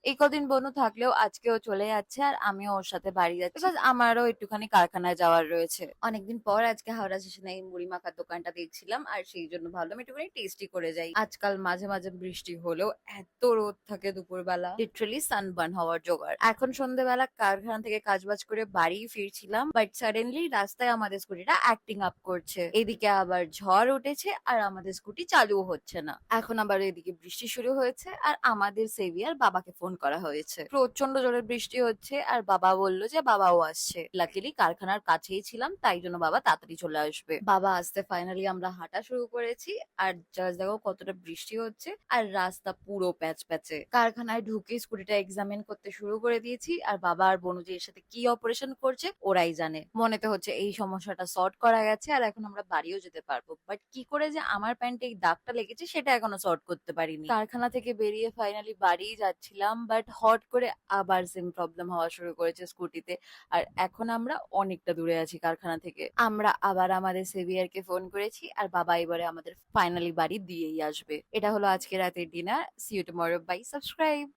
এই কদিন বনু থাকলেও আজকেও চলে যাচ্ছে আর আমিও ওর সাথে বাড়ি যাচ্ছি বিকজ আমারও একটুখানি কারখানায় যাওয়ার রয়েছে। অনেকদিন পর আজকে হাওড়া স্টেশনে এই মুড়ি মাখার দোকানটা দেখছিলাম আর সেই জন্য ভাবলাম একটুখানি টেস্টি করে যাই। আজকাল মাঝে মাঝে বৃষ্টি হলেও এত রোদ থাকে দুপুরবেলা, লিটারালি সানবার্ন হওয়ার জোগাড়। এখন সন্ধ্যেবেলা কারখানা থেকে কাজবাজ করে বাড়ি ফিরছিলাম, বাট সাডেনলি রাস্তায় আমাদের স্কুটিটা অ্যাক্টিং আপ করছে। এদিকে আবার ঝড় উঠেছে আর আমাদের স্কুটি চালু হচ্ছে না। এখন আবার এদিকে বৃষ্টি শুরু হয়েছে আর আমাদের সেভিয়ার বাবাকে ফোন করা হয়েছে। প্রচন্ড জোরে বৃষ্টি হচ্ছে আর বাবা বললো যে বাবাও আসছে। লাকিলি কারখানার কাছেই ছিলাম, তাই জন্য বাবা তাড়াতাড়ি চলে আসবে। বাবা আসতে ফাইনালি আমরা হাঁটা শুরু করেছি আর জাস্ট দেখো কতটা বৃষ্টি হচ্ছে আর রাস্তা পুরো প্যাচ প্যাচে। কারখানায় ঢুকে স্কুটিটা এক্সামিন করতে শুরু করে দিয়েছি আর বাবা আর বনুজি এর সাথে কি অপারেশন করছে ওরাই জানে। মনে তো হচ্ছে এই সমস্যাটা সর্ট করা গেছে আর এখন আমরা বাড়িও যেতে পারবো, বাট কি করে যে আমার প্যান্টে এই দাগটা লেগেছে সেটা এখনো সর্ট করতে পারিনি। কারখানা থেকে বেরিয়ে ফাইনালি বাড়ি যাচ্ছিলাম, বাট হট করে আবার সেম প্রবলেম হওয়া শুরু করেছে স্কুটিতে। আর এখন আমরা অনেকটা দূরে আছি কারখানা থেকে। আমরা আবার আমাদের সেভিয়ারকে ফোন করেছি আর বাবা এবারে আমাদের ফাইনালি বাড়ি দিয়েই আসবে। এটা হলো আজকে রাতের dinner. See you tomorrow, bye, subscribe.